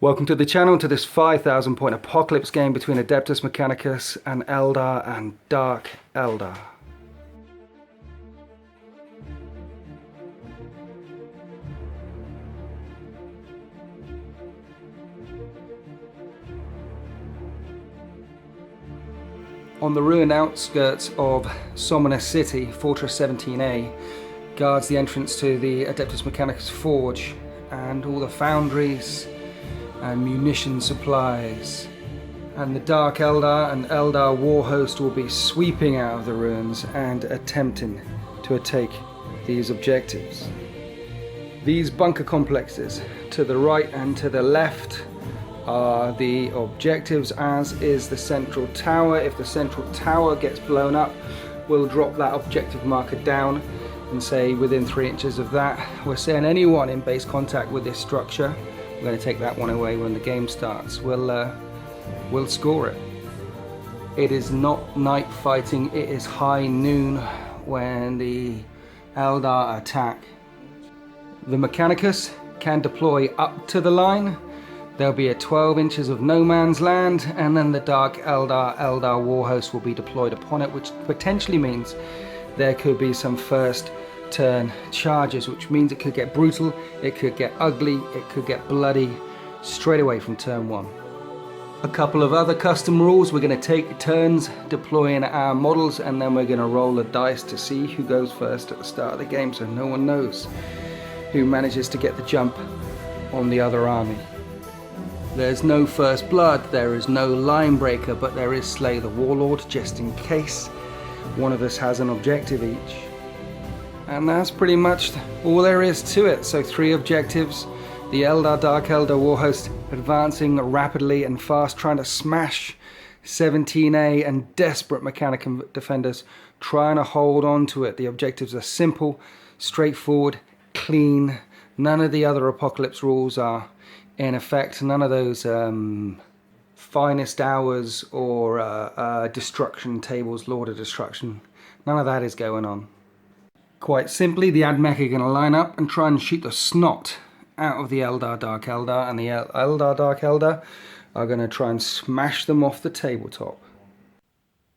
Welcome to the channel, to this 5,000 point apocalypse game between Adeptus Mechanicus and Eldar and Dark Eldar. On the ruined outskirts of Sominus City, Fortress 17A guards the entrance to the Adeptus Mechanicus forge and all the foundries and munition supplies. And the Dark Eldar and Eldar war host will be sweeping out of the ruins and attempting to take these objectives. These bunker complexes to the right and to the left are the objectives, as is the central tower. If the central tower gets blown up, we'll drop that objective marker down and say within 3 inches of that we're saying anyone in base contact with this structure, we're going to take that one away when the game starts. We'll score it. It is not night fighting, it is high noon when the Eldar attack. The Mechanicus can deploy up to the line. There'll be a 12 inches of no man's land, and then the Dark Eldar Warhost will be deployed upon it, which potentially means there could be some first turn charges, which means it could get brutal, it could get ugly, it could get bloody straight away from turn one. A couple of other custom rules: we're going to take turns deploying our models, and then we're going to roll a dice to see who goes first at the start of the game, so no one knows who manages to get the jump on the other army. There's no first blood, there is no line breaker, but there is slay the warlord, just in case one of us has an objective each. And that's pretty much all there is to it. So 3 objectives: the Eldar Dark Eldar Warhost advancing rapidly and fast, trying to smash 17A, and desperate Mechanicum defenders trying to hold on to it. The objectives are simple, straightforward, clean. None of the other apocalypse rules are in effect. None of those finest hours or destruction tables, Lord of Destruction. None of that is going on. Quite simply, the Admech are going to line up and try and shoot the snot out of the Eldar Dark Eldar, and the Eldar Dark Eldar are going to try and smash them off the tabletop.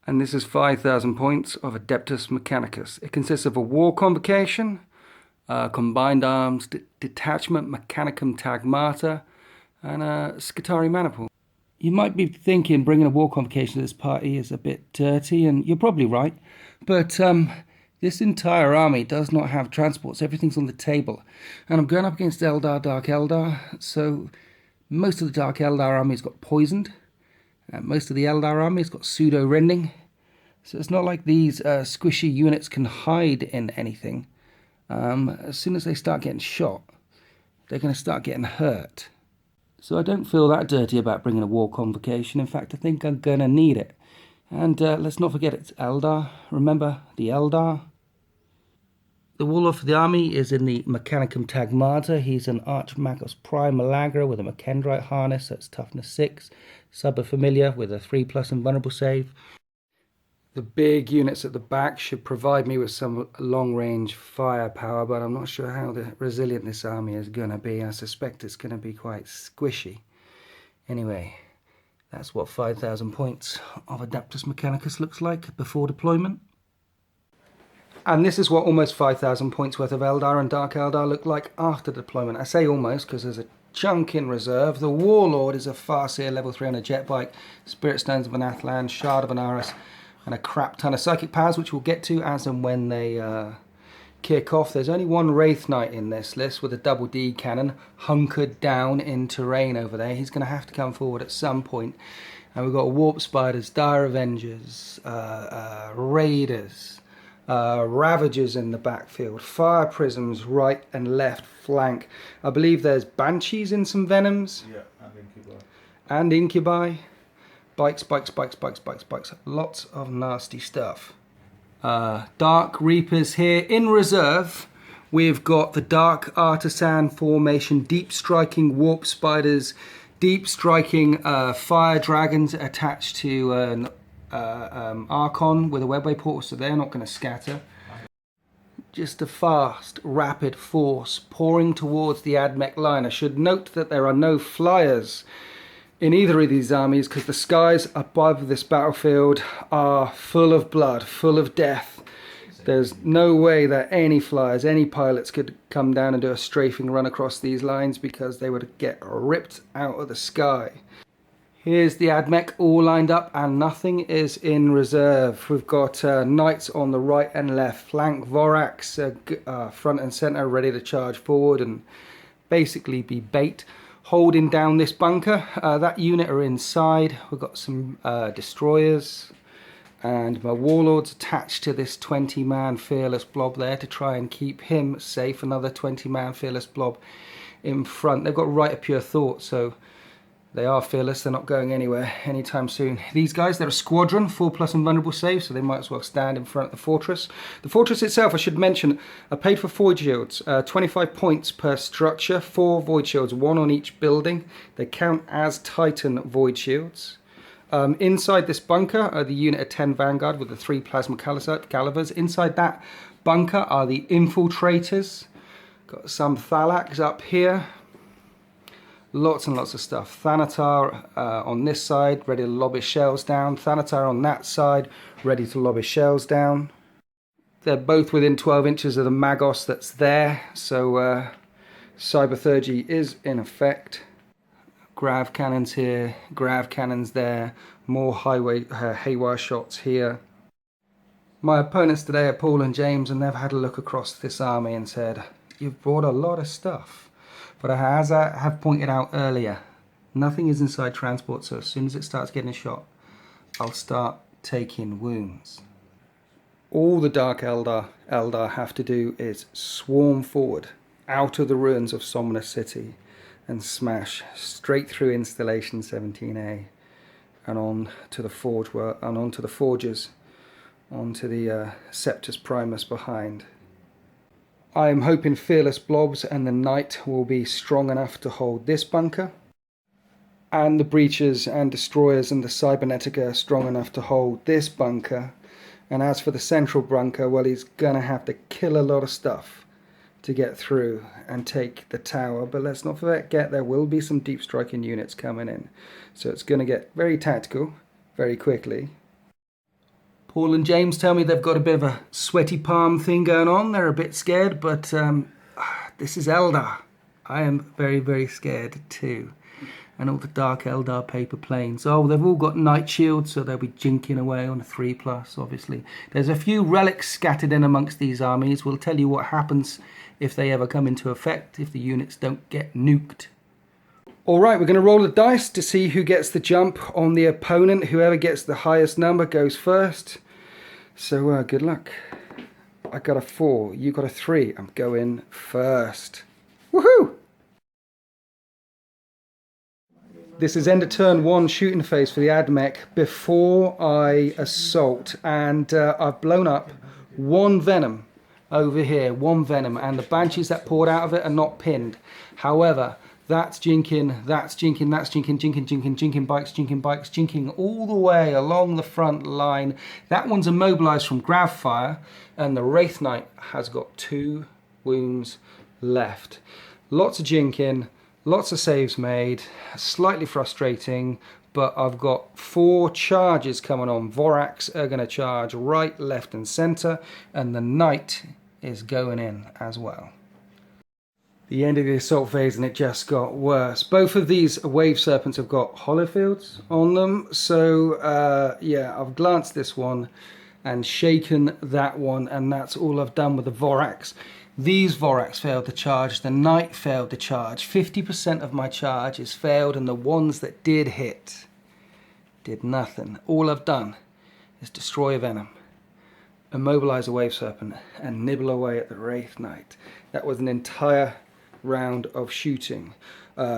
And this is 5,000 points of Adeptus Mechanicus. It consists of a war convocation, combined arms, detachment, Mechanicum Tagmata, and a Scutari Maniple. You might be thinking bringing a war convocation to this party is a bit dirty, and you're probably right, but this entire army does not have transports. Everything's on the table, and I'm going up against Eldar Dark Eldar, so most of the Dark Eldar army's got poisoned, and most of the Eldar army's got pseudo-rending, so it's not like these squishy units can hide in anything. As soon as they start getting shot, they're going to start getting hurt. So I don't feel that dirty about bringing a war convocation. In fact, I think I'm going to need it. And let's not forget it's Eldar. Remember, the Eldar. The warlord for the army is in the Mechanicum Tagmata. He's an Archmagos Prime Malagra with a Mechendrite harness, so it's toughness 6. Subfamiliar with a 3+ invulnerable save. The big units at the back should provide me with some long-range firepower, but I'm not sure how resilient this army is going to be. I suspect it's going to be quite squishy. Anyway, that's what 5,000 points of Adeptus Mechanicus looks like before deployment. And this is what almost 5,000 points worth of Eldar and Dark Eldar look like after deployment. I say almost because there's a chunk in reserve. The Warlord is a Farseer level 300 jet bike, Spirit Stones of an Athlan, Shard of an Aras, and a crap ton of psychic powers, which we'll get to as and when they kick off. There's only one Wraith Knight in this list with a double D cannon hunkered down in terrain over there. He's going to have to come forward at some point. And we've got Warp Spiders, Dire Avengers, Raiders, Ravagers in the backfield, Fire Prisms right and left flank. I believe there's Banshees in some Venoms. Yeah, and Incubi. And Incubi. Bikes. Lots of nasty stuff. Dark Reapers here. In reserve, we've got the Dark Artisan formation, deep striking Warp Spiders, deep striking Fire Dragons attached to an Archon with a webway portal, so they're not going to scatter. just a fast, rapid force pouring towards the Admech line. I should note that there are no flyers in either of these armies because the skies above this battlefield are full of blood, full of death. There's no way that any flyers, any pilots could come down and do a strafing run across these lines because they would get ripped out of the sky. Here's the Admech all lined up and nothing is in reserve. We've got knights on the right and left flank, Vorax front and center ready to charge forward and basically be bait. Holding down this bunker, that unit are inside. We've got some destroyers and my warlords attached to this 20-man fearless blob there to try and keep him safe. Another 20-man fearless blob in front. They've got right of pure thought, so they are fearless, they're not going anywhere anytime soon. These guys, they're a squadron, 4+ invulnerable save, so they might as well stand in front of the fortress. The fortress itself, I should mention, are paid for void shields, 25 points per structure, 4 void shields, 1 on each building. They count as Titan void shields. Inside this bunker are the unit of 10 Vanguard with the 3 plasma calibers. Inside that bunker are the infiltrators. Got some Thalax up here. Lots and lots of stuff. Thanatar on this side, ready to lob his shells down. Thanatar on that side, ready to lob his shells down. They're both within 12 inches of the Magos that's there, so Cyberthurgy is in effect. Grav cannons here, grav cannons there, more haywire shots here. My opponents today are Paul and James, and they've had a look across this army and said, "You've brought a lot of stuff." But as I have pointed out earlier, nothing is inside transport, so as soon as it starts getting a shot, I'll start taking wounds. All the Dark Eldar have to do is swarm forward out of the ruins of Somnus City and smash straight through Installation 17A and on to the forge and onto the forges, onto the Septus Primus behind. I am hoping Fearless Blobs and the Knight will be strong enough to hold this bunker, and the Breachers and Destroyers and the Cybernetica are strong enough to hold this bunker. And as for the central bunker, well, he's gonna have to kill a lot of stuff to get through and take the tower. But let's not forget there will be some deep striking units coming in, so it's gonna get very tactical very quickly. Paul and James tell me they've got a bit of a sweaty palm thing going on. They're a bit scared, but this is Eldar. I am very, very scared too. And all the Dark Eldar paper planes. Oh, they've all got night shields, so they'll be jinking away on a 3+, obviously. There's a few relics scattered in amongst these armies. We'll tell you what happens if they ever come into effect, if the units don't get nuked. All right, we're going to roll the dice to see who gets the jump on the opponent. Whoever gets the highest number goes first. So good luck. I got a 4, you got a 3. I'm going first. Woohoo! This is end of turn 1 shooting phase for the Admech before I assault, and I've blown up 1 venom over here, 1 venom, and the banshees that poured out of it are not pinned. However, that's jinking, that's jinking, that's jinking, jinking bikes, jinking all the way along the front line. That one's immobilized from grav fire, and the Wraith Knight has got 2 wounds left. Lots of jinking, lots of saves made, slightly frustrating, but I've got 4 charges coming on. Vorax are going to charge right, left and center, and the Knight is going in as well. The end of the assault phase, and it just got worse. Both of these Wave Serpents have got Hollowfields on them, so yeah, I've glanced this one and shaken that one, and that's all I've done with the Vorax. These Vorax failed to charge, the Knight failed to charge. 50% of my charge is failed, and the ones that did hit did nothing. All I've done is destroy a Venom, immobilize a Wave Serpent, and nibble away at the Wraith Knight. That was an entire round of shooting.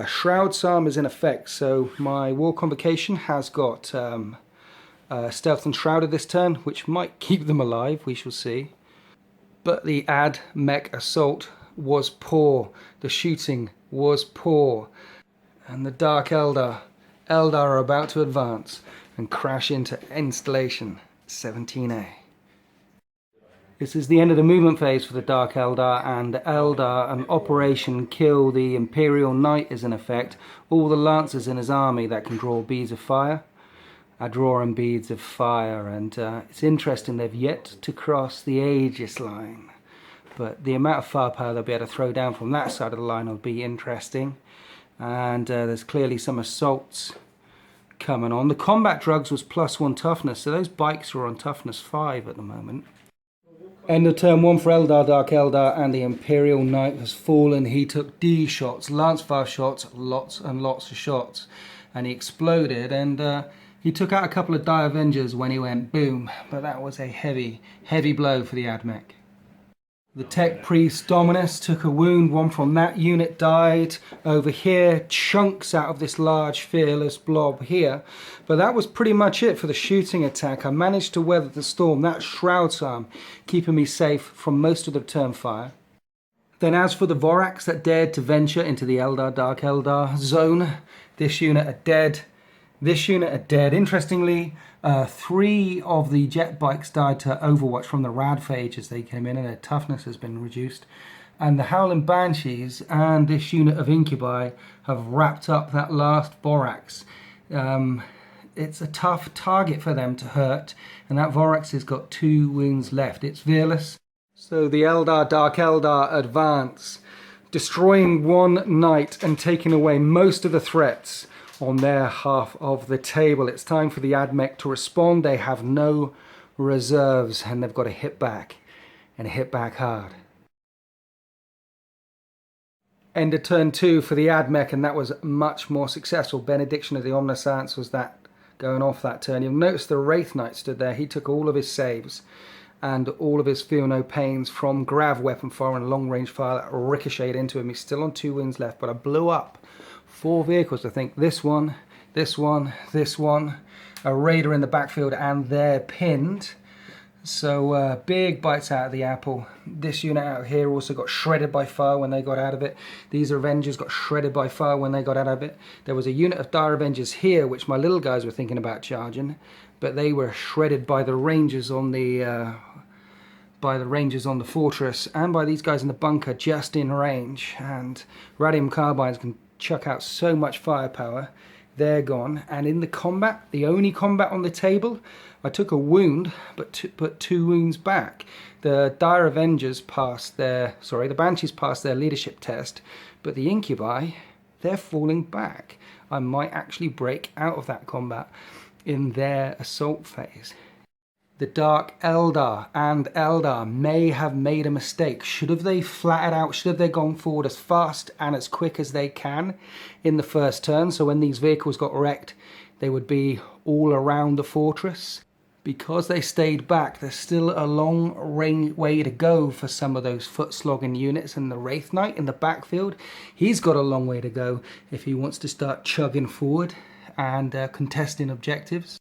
Shroud Psalm is in effect, so my War Convocation has got Stealth and Shrouded this turn, which might keep them alive, we shall see. But the Admech assault was poor, the shooting was poor, and the Dark Eldar are about to advance and crash into Installation 17A. This is the end of the movement phase for the Dark Eldar and Eldar. An Operation Kill the Imperial Knight is in effect. All the lancers in his army that can draw beads of fire are drawing beads of fire, and it's interesting, they've yet to cross the Aegis line. But the amount of firepower they'll be able to throw down from that side of the line will be interesting. And there's clearly some assaults coming on. The combat drugs was +1 toughness, so those bikes are on toughness 5 at the moment. End of turn 1 for Eldar, Dark Eldar, and the Imperial Knight has fallen. He took D shots, lance-fire shots, lots and lots of shots, and he exploded, and he took out a couple of Die Avengers when he went boom, but that was a heavy, heavy blow for the Admech. The Tech Priest Dominus took a wound, one from that unit died. Over here, chunks out of this large fearless blob here. But that was pretty much it for the shooting attack. I managed to weather the storm. That Shroud's Arm, keeping me safe from most of the turn fire. Then as for the Vorax that dared to venture into the Eldar Dark Eldar zone, this unit are dead. This unit are dead. Interestingly, 3 of the jet bikes died to Overwatch from the Radphage as they came in, and their toughness has been reduced. And the Howling Banshees and this unit of Incubi have wrapped up that last Vorax. It's a tough target for them to hurt, and that Vorax has got 2 wounds left. It's fearless. So the Eldar Dark Eldar advance, destroying one knight and taking away most of the threats on their half of the table. It's time for the Admech to respond. They have no reserves, and they've got to hit back, and hit back hard. End of turn 2 for the Admech, and that was much more successful. Benediction of the Omniscience was that going off that turn. You'll notice the Wraith Knight stood there. He took all of his saves and all of his feel no pains from grav weapon fire and long range fire that ricocheted into him. He's still on 2 wounds left, but I blew up 4 vehicles, I think. This one, this one, this one, a raider in the backfield, and they're pinned. So big bites out of the apple. This unit out here also got shredded by fire when they got out of it. These Avengers got shredded by fire when they got out of it. There was a unit of Dire Avengers here, which my little guys were thinking about charging, but they were shredded by the Rangers on the fortress, and by these guys in the bunker just in range. And radium carbines can chuck out so much firepower. They're gone. And in the combat, the only combat on the table, I took a wound but put 2 wounds back. The Dire Avengers passed their, the Banshees passed their leadership test, but the Incubi, they're falling back. I might actually break out of that combat in their assault phase. The Dark Eldar and Eldar may have made a mistake. Should have they flatted out, should have they gone forward as fast and as quick as they can in the first turn, so when these vehicles got wrecked, they would be all around the fortress. Because they stayed back, there's still a long way to go for some of those foot-slogging units, and the Wraith Knight in the backfield, he's got a long way to go if he wants to start chugging forward and contesting objectives.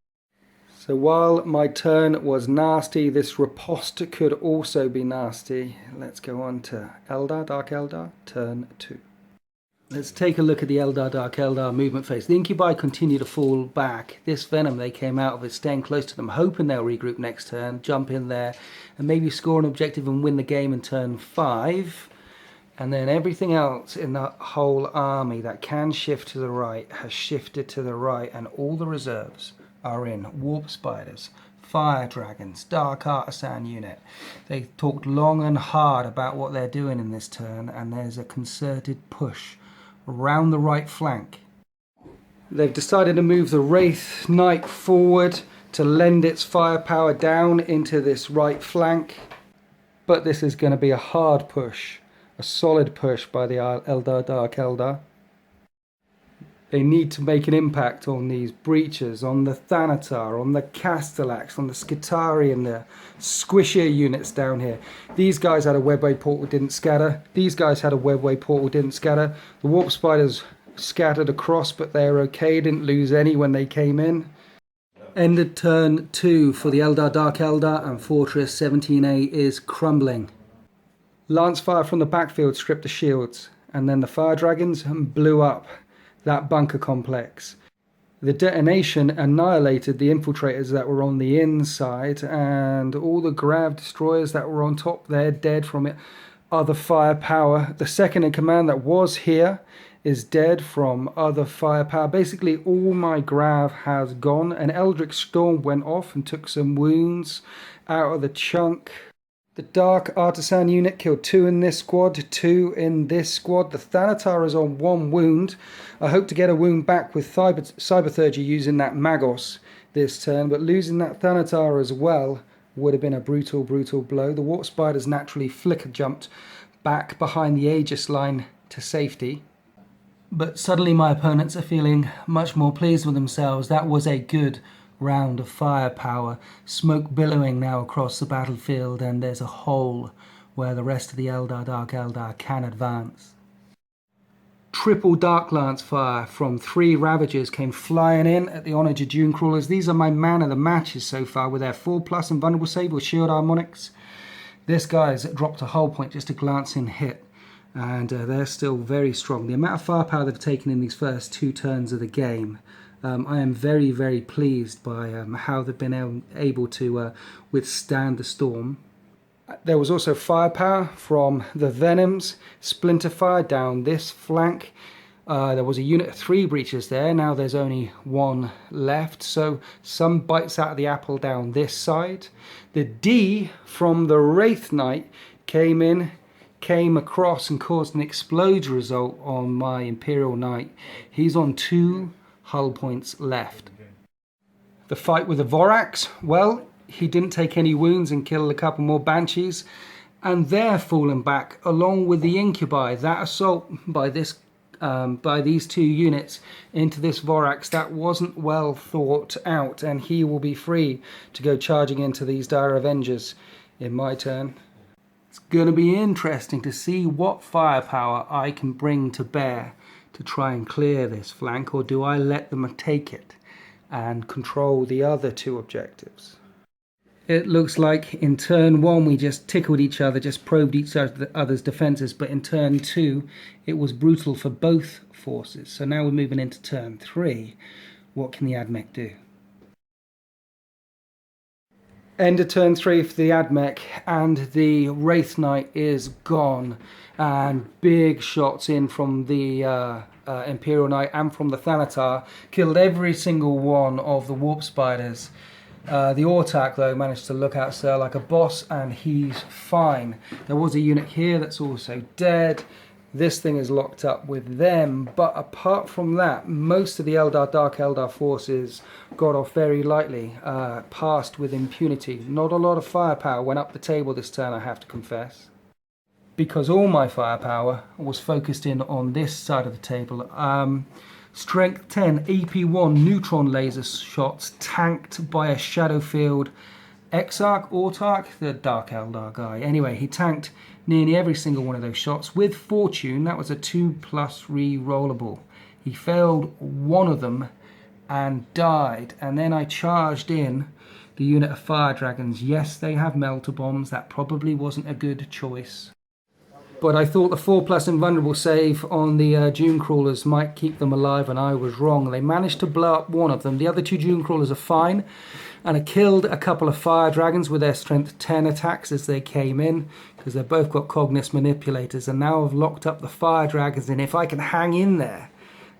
So while my turn was nasty, this riposte could also be nasty. Let's go on to Eldar, Dark Eldar, turn 2. Let's take a look at the Eldar, Dark Eldar movement phase. The Incubi continue to fall back. This Venom they came out of is staying close to them, hoping they'll regroup next turn, jump in there, and maybe score an objective and win the game in turn 5. And then everything else in the whole army that can shift to the right has shifted to the right, and all the reserves are in. Warp Spiders, Fire Dragons, Dark Artisan unit. They talked long and hard about what they're doing in this turn, and there's a concerted push around the right flank. They've decided to move the Wraith Knight forward to lend its firepower down into this right flank, but this is going to be a hard push, a solid push by the Eldar Dark Eldar. They need to make an impact on these breaches, on the Thanatar, on the Castellax, on the Skitarii and the squishier units down here. These guys had a webway portal, didn't scatter. These guys had a webway portal, didn't scatter. The Warp Spiders scattered across, but they're okay, didn't lose any when they came in. Ended turn 2 for the Eldar Dark Eldar, and Fortress 17A is crumbling. Lance fire from the backfield stripped the shields, and then the Fire Dragons blew up that bunker complex. The detonation annihilated the infiltrators that were on the inside, and all the grav destroyers that were on top, they're dead from it. Other firepower. The second in command that was here is dead from other firepower. Basically, all my grav has gone. An Eldritch Storm went off and took some wounds out of the chunk. The Dark Artisan unit killed 2 in this squad, 2 in this squad. The Thanatar is on 1 wound. I hope to get a wound back with Cyberthurgy using that Magos this turn, but losing that Thanatar as well would have been a brutal, brutal blow. The Warp Spiders naturally flicker jumped back behind the Aegis line to safety. But suddenly my opponents are feeling much more pleased with themselves. That was a good round of firepower. Smoke billowing now across the battlefield, and there's a hole where the rest of the Eldar Dark Eldar can advance. Triple Dark Lance fire from 3 Ravagers came flying in at the Onager Dune Crawlers. These are my man of the matches so far with their 4+ invulnerable save with shield harmonics. This guy's dropped a hull point just a glancing hit, and they're still very strong. The amount of firepower they've taken in these first 2 turns of the game, I am very, very pleased by how they've been able to withstand the storm. There was also firepower from the Venoms, splinter fire down this flank. There was a unit of 3 breaches there, now there's only 1 left, so some bites out of the apple down this side. The D from the Wraith Knight came across and caused an explode result on my Imperial Knight. He's on 2 hull points left. The fight with the Vorax, well, he didn't take any wounds and killed a couple more Banshees, and they're falling back along with the Incubi. That assault by these 2 units into this Vorax, that wasn't well thought out, and he will be free to go charging into these Dire Avengers in my turn. It's going to be interesting to see what firepower I can bring to bear to try and clear this flank, or do I let them take it and control the other 2 objectives? It looks like in turn 1 we just tickled each other, just probed each other's defences, but in turn 2 it was brutal for both forces. So now we're moving into turn 3. What can the Admech do? End of turn 3 for the Admech, and the Wraith Knight is gone. And big shots in from the Imperial Knight and from the Thanatar. Killed every single one of the Warp Spiders. The Autarch, though, managed to look out Sir like a boss, and he's fine. There was a unit here that's also dead. This thing is locked up with them, but apart from that, most of the Eldar Dark Eldar forces got off very lightly, passed with impunity. Not a lot of firepower went up the table this turn, I have to confess, because all my firepower was focused in on this side of the table. Strength 10 AP1 neutron laser shots tanked by a Shadowfield Exarch, Autarch, the Dark Eldar guy. Anyway, he tanked nearly every single one of those shots with Fortune. That was a 2+ re-rollable. He failed one of them and died, and then I charged in the unit of Fire Dragons. Yes, they have melter bombs. That probably wasn't a good choice, but I thought the 4+ invulnerable save on the Dune Crawlers might keep them alive, and I was wrong. They managed to blow up one of them. The other 2 Dune Crawlers are fine, and I killed a couple of Fire Dragons with their Strength 10 attacks as they came in, because they've both got Cognis Manipulators, and now I've locked up the Fire Dragons, and if I can hang in there,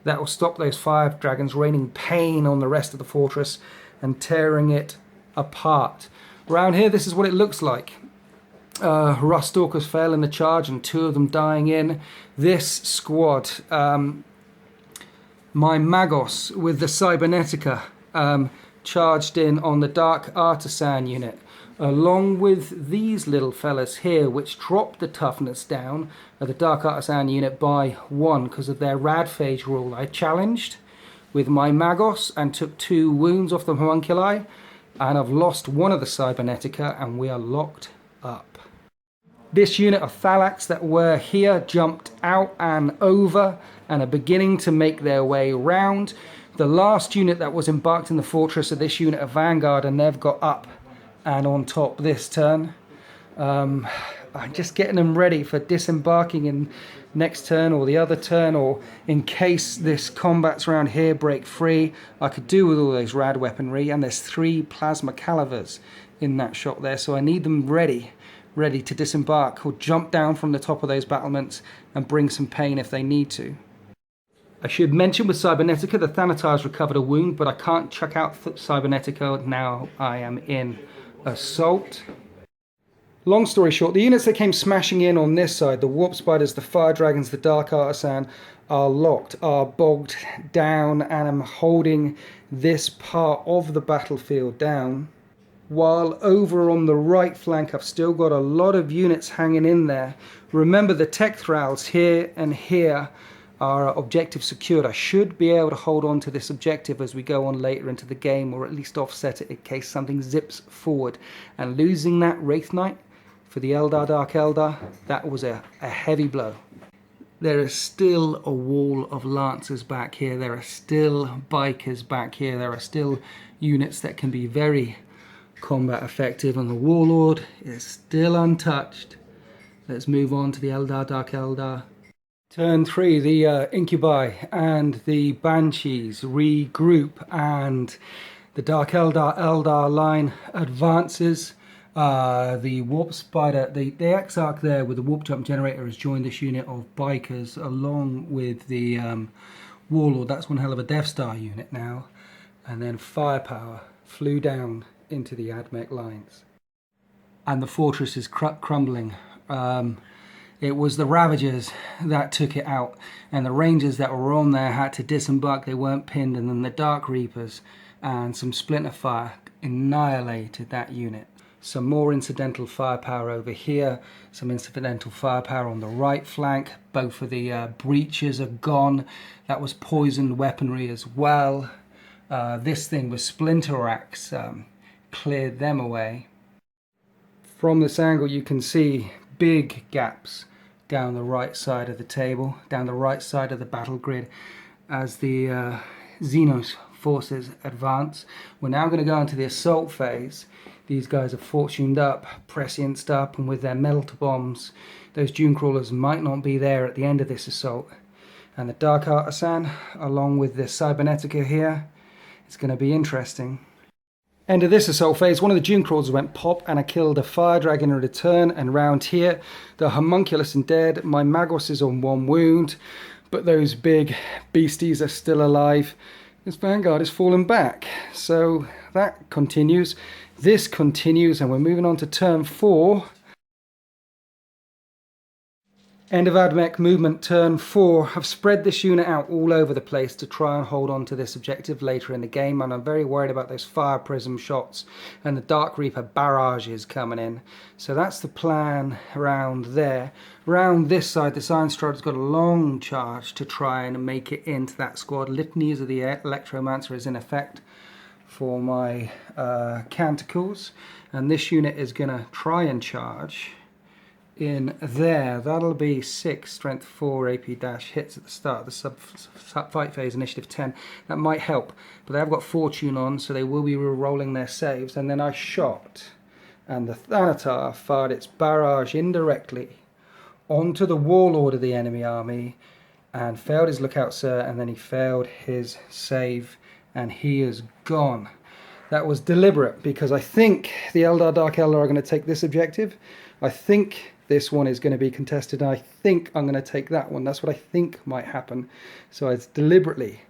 that will stop those Fire Dragons raining pain on the rest of the fortress and tearing it apart. Around here, this is what it looks like. Rust Stalkers fell in the charge and 2 of them dying in. This squad, my Magos with the Cybernetica charged in on the Dark Artisan unit, along with these little fellas here, which dropped the toughness down of the Dark Artisan unit by 1 because of their Radphage rule. I challenged with my Magos and took 2 wounds off the homunculi, and I've lost one of the Cybernetica, and we are locked up. This unit of Thalax that were here jumped out and over and are beginning to make their way round. The last unit that was embarked in the fortress of this unit of Vanguard, and they've got up and on top this turn. I'm just getting them ready for disembarking in next turn or the other turn, or in case this combat's around here, break free. I could do with all those rad weaponry, and there's 3 plasma calivers in that shot there, so I need them ready to disembark or jump down from the top of those battlements and bring some pain if they need to. I should mention with Cybernetica, the Thanatar has recovered a wound, but I can't chuck out Cybernetica now I am in Assault. Long story short, the units that came smashing in on this side, the Warp Spiders, the Fire Dragons, the Dark Artisan, are locked, are bogged down, and I'm holding this part of the battlefield down. While over on the right flank, I've still got a lot of units hanging in there. Remember, the Tech Thralls here and here are objective secured. I should be able to hold on to this objective as we go on later into the game, or at least offset it in case something zips forward. And losing that Wraith Knight for the Eldar Dark Eldar, that was a heavy blow. There is still a wall of Lancers back here. There are still Bikers back here. There are still units that can be very combat effective, and the Warlord is still untouched. Let's move on to the Eldar Dark Eldar. Turn 3, the Incubi and the Banshees regroup, and the Dark Eldar line advances. The Warp Spider, the Exarch there with the Warp Jump Generator has joined this unit of Bikers along with the Warlord. That's one hell of a Death Star unit now. And then Firepower flew down into the Admech lines. And the fortress is crumbling. It was the Ravagers that took it out, and the Rangers that were on there had to disembark. They weren't pinned, and then the Dark Reapers and some Splinter Fire annihilated that unit. Some more incidental firepower over here, some incidental firepower on the right flank. Both of the breaches are gone. That was poisoned weaponry as well. This thing with Splinter Axe cleared them away. From this angle you can see big gaps down the right side of the table, down the right side of the battle grid as the Xenos forces advance. We're now going to go into the assault phase. These guys are fortuned up, prescienced up, and with their melter bombs, those Dune Crawlers might not be there at the end of this assault. And the Dark Artisan, along with the Cybernetica here, it's going to be interesting. End of this assault phase, one of the Dune Crawlers went pop, and I killed a Fire Dragon in return. And round here, the Homunculus is dead. My Magos is on 1 wound, but those big beasties are still alive. This Vanguard is fallen back. So that continues. This continues, and we're moving on to turn 4. End of Admech movement, turn 4. I've spread this unit out all over the place to try and hold on to this objective later in the game, and I'm very worried about those Fire Prism shots and the Dark Reaper barrages coming in. So that's the plan around there. Around this side, the Iron Strider's got a long charge to try and make it into that squad. Litanies of the Electromancer is in effect for my Canticles, and this unit is going to try and charge in there. That'll be 6 strength 4 AP dash hits at the start of the sub fight phase, initiative 10. That might help, but they have got fortune on, so they will be re-rolling their saves. And then I shot, and the Thanatar fired its barrage indirectly onto the Warlord of the enemy army and failed his lookout, sir, and then he failed his save, and he is gone. That was deliberate, because I think the Eldar Dark Eldar are going to take this objective. I think this one is going to be contested, and I think I'm going to take that one. That's what I think might happen. So it's deliberately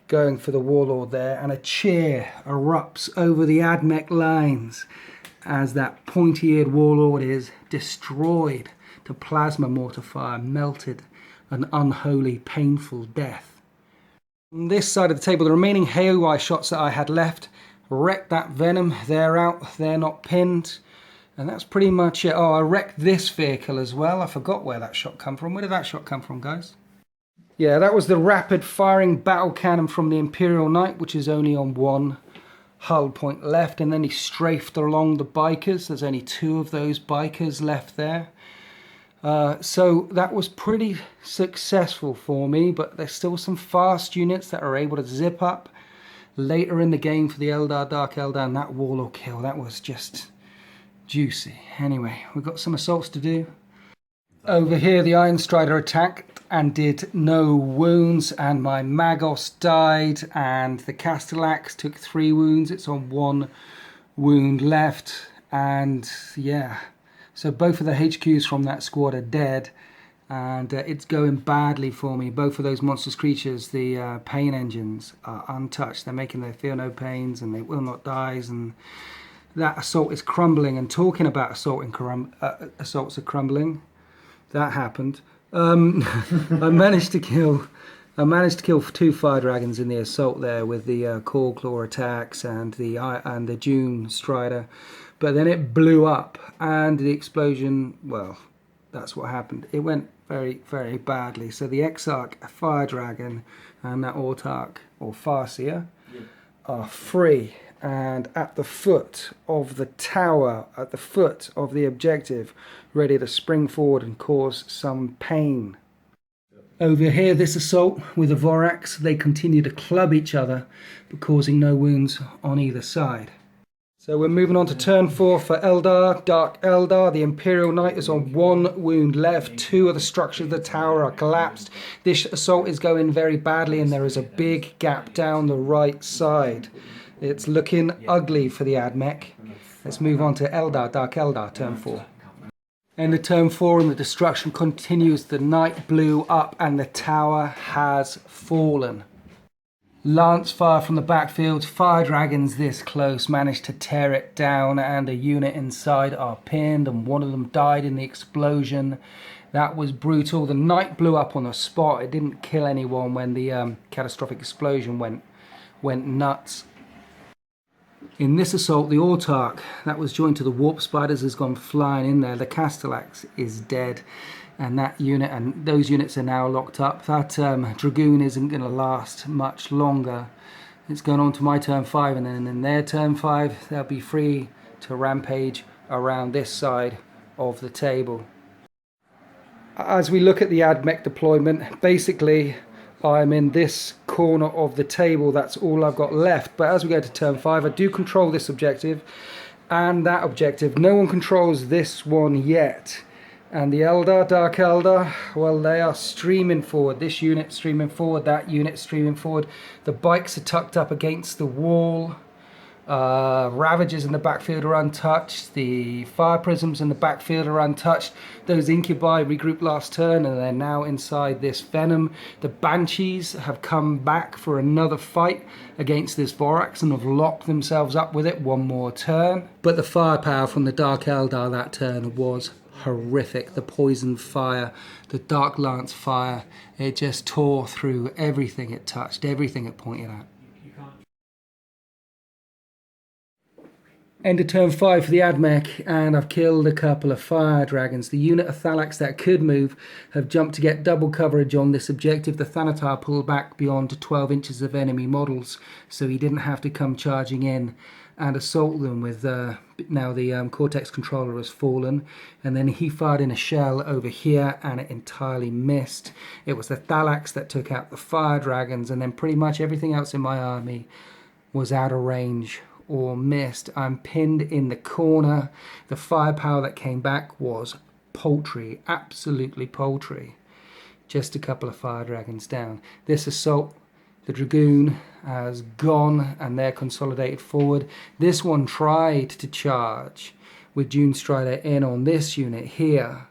going for the Warlord there, and a cheer erupts over the Admech lines as that pointy-eared Warlord is destroyed to plasma mortar fire, melted, an unholy, painful death. On this side of the table, the remaining HAOI shots that I had left wrecked that Venom. They're out, they're not pinned. And that's pretty much it. Oh, I wrecked this vehicle as well. I forgot where that shot come from. Where did that shot come from, guys? Yeah, that was the rapid firing battle cannon from the Imperial Knight, which is only on 1 hull point left. And then he strafed along the Bikers. There's only 2 of those Bikers left there. So that was pretty successful for me, but there's still some fast units that are able to zip up later in the game for the Eldar Dark Eldar, and that Warlord kill, that was just juicy. Anyway, we've got some assaults to do. Over here, the Iron Strider attacked and did no wounds, and my Magos died, and the Castellax took 3 wounds. It's on 1 wound left, and yeah, so both of the HQs from that squad are dead, and it's going badly for me. Both of those monstrous creatures, the pain engines, are untouched. They're making they feel no pains, and they will not die, and that assault is crumbling. And talking about assaults are crumbling, that happened. I managed to kill 2 fire dragons in the assault there with the Core Claw attacks and the June Strider, but then it blew up, and the explosion, well, that's what happened. It went very, very badly. So the Exarch, a fire dragon, and that Autarch or Farseer are free, and at the foot of the tower, at the foot of the objective, ready to spring forward and cause some pain. Over here, this assault with the Vorax, they continue to club each other, but causing no wounds on either side. So we're moving on to turn 4 for Eldar, Dark Eldar. The Imperial Knight is on 1 wound left. 2 of the structures of the tower are collapsed. This assault is going very badly, and there is a big gap down the right side. It's looking ugly for the Admech. Let's move on to Eldar, Dark Eldar, turn 4. End of turn 4, and the destruction continues. The night blew up and the tower has fallen. Lance fire from the backfield. Fire dragons this close managed to tear it down, and a unit inside are pinned, and one of them died in the explosion. That was brutal. The night blew up on the spot. It didn't kill anyone when the catastrophic explosion went nuts. In this assault, the Autarch that was joined to the Warp Spiders has gone flying in there. The Castellax is dead, and that unit and those units are now locked up. That Dragoon isn't going to last much longer. It's going on to my turn 5, and then in their turn 5, they'll be free to rampage around this side of the table. As we look at the Admech deployment, basically I'm in this corner of the table. That's all I've got left. But as we go to turn 5, I do control this objective and that objective. No one controls this one yet. And the Eldar, Dark Eldar, well, they are streaming forward. This unit streaming forward, that unit streaming forward. The bikes are tucked up against the wall. Ravagers in the backfield are untouched. The fire prisms in the backfield are untouched. Those incubi regrouped last turn, and they're now inside this venom. The Banshees have come back for another fight against this Vorax and have locked themselves up with it one more turn. But the firepower from the Dark Eldar that turn was horrific. The poison fire, the Dark Lance fire, it just tore through everything it touched, everything it pointed at. End of turn 5 for the Admech, and I've killed a couple of fire dragons. The unit of Thalax that could move have jumped to get double coverage on this objective. The Thanatar pulled back beyond 12 inches of enemy models, so he didn't have to come charging in and assault them with now the Cortex controller has fallen, and then he fired in a shell over here and it entirely missed. It was the Thalax that took out the fire dragons, and then pretty much everything else in my army was out of range or missed. I'm pinned in the corner. The firepower that came back was paltry, absolutely paltry. Just a couple of fire dragons down. This assault, the Dragoon has gone and they're consolidated forward. This one tried to charge with June Strider in on this unit here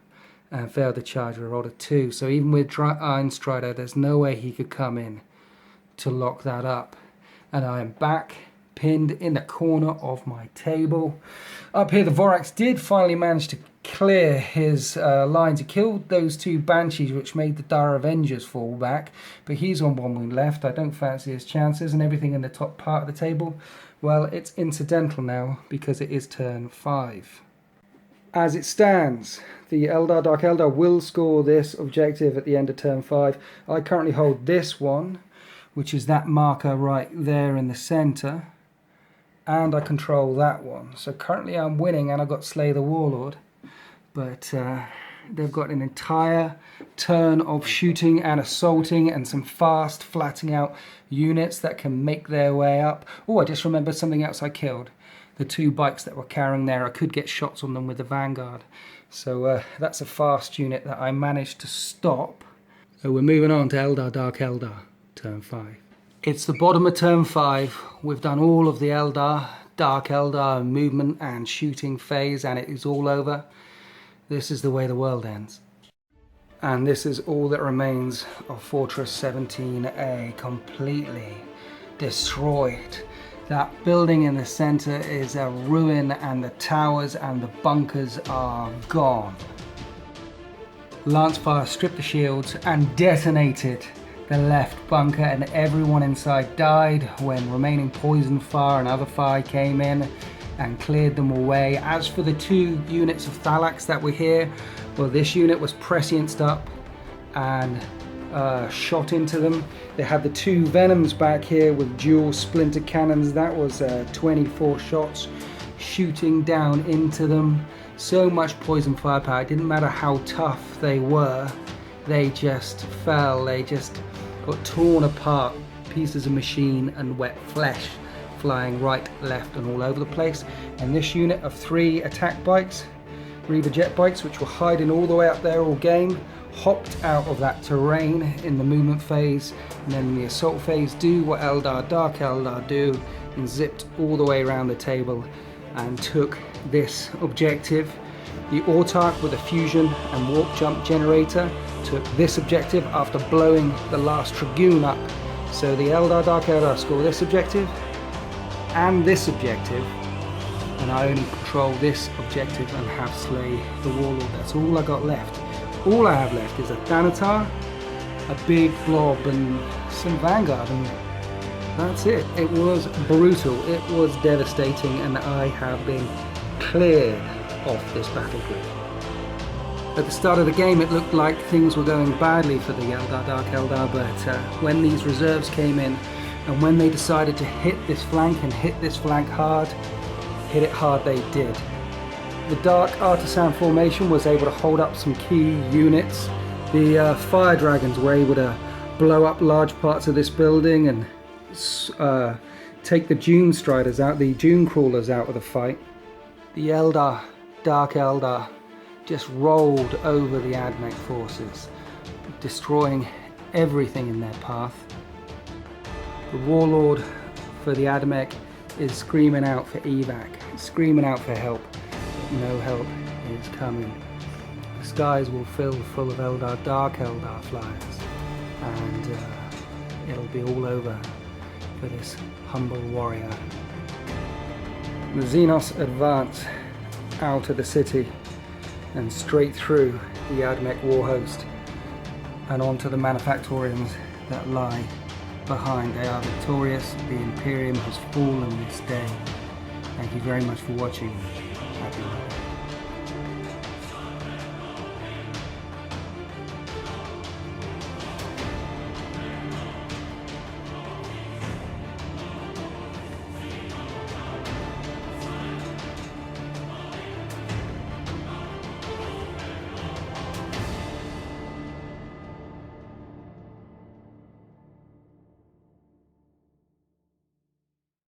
and failed to charge with a roll of 2. So even with Iron Strider, there's no way he could come in to lock that up. And I am back pinned in the corner of my table. Up here, the Vorax did finally manage to clear his lines. He killed those 2 Banshees, which made the Dire Avengers fall back, but he's on 1 wound left. I don't fancy his chances, and everything in the top part of the table, well, it's incidental now because it is turn 5. As it stands, the Eldar, Dark Eldar will score this objective at the end of turn 5. I currently hold this one, which is that marker right there in the center, and I control that one. So currently I'm winning, and I've got Slay the Warlord, but they've got an entire turn of shooting and assaulting and some fast flatting out units that can make their way up. Oh, I just remembered something else I killed. The 2 bikes that were carrying there, I could get shots on them with the Vanguard. So that's a fast unit that I managed to stop. So we're moving on to Eldar Dark Eldar, turn 5. It's the bottom of turn 5. We've done all of the Eldar, Dark Eldar movement and shooting phase, and it is all over. This is the way the world ends. And this is all that remains of Fortress 17A, completely destroyed. That building in the center is a ruin, and the towers and the bunkers are gone. Lancefire stripped the shields and detonated the left bunker, and everyone inside died when remaining poison fire and other fire came in and cleared them away. As for the 2 units of Thalax that were here, well, this unit was prescienced up and shot into them. They had the 2 Venoms back here with dual splinter cannons. That was 24 shots shooting down into them. So much poison firepower. It didn't matter how tough they were, they just fell. They just got torn apart. Pieces of machine and wet flesh flying right, left and all over the place. And this unit of 3 attack bikes, Reaver jet bikes, which were hiding all the way up there all game, hopped out of that terrain in the movement phase, and then in the assault phase do what Eldar Dark Eldar do, and zipped all the way around the table and took this objective. The Autarch with a fusion and warp jump generator took this objective after blowing the last Dragoon up. So the Eldar Dark Eldar score this objective and this objective, and I only control this objective and have slay the Warlord. That's all I got left. All I have left is a Thanatar, a big blob and some Vanguard, and that's it. It was brutal, it was devastating, and I have been cleared off this battlefield. At the start of the game it looked like things were going badly for the Eldar Dark Eldar, but when these reserves came in and when they decided to hit this flank and hit this flank hard, hit it hard they did. The Dark Artisan formation was able to hold up some key units. The Fire Dragons were able to blow up large parts of this building and take the Dune Striders out, the Dune Crawlers out of the fight. The Eldar Dark Eldar just rolled over the Admech forces, destroying everything in their path. The Warlord for the Admech is screaming out for evac, screaming out for help. No help is coming. The skies will fill full of Eldar Dark Eldar flyers, and it'll be all over for this humble warrior. The Xenos advance out of the city and straight through the Admech warhost and onto the manufactoriums that lie behind. They are victorious. The Imperium has fallen this day. Thank you very much for watching. Happy New Year.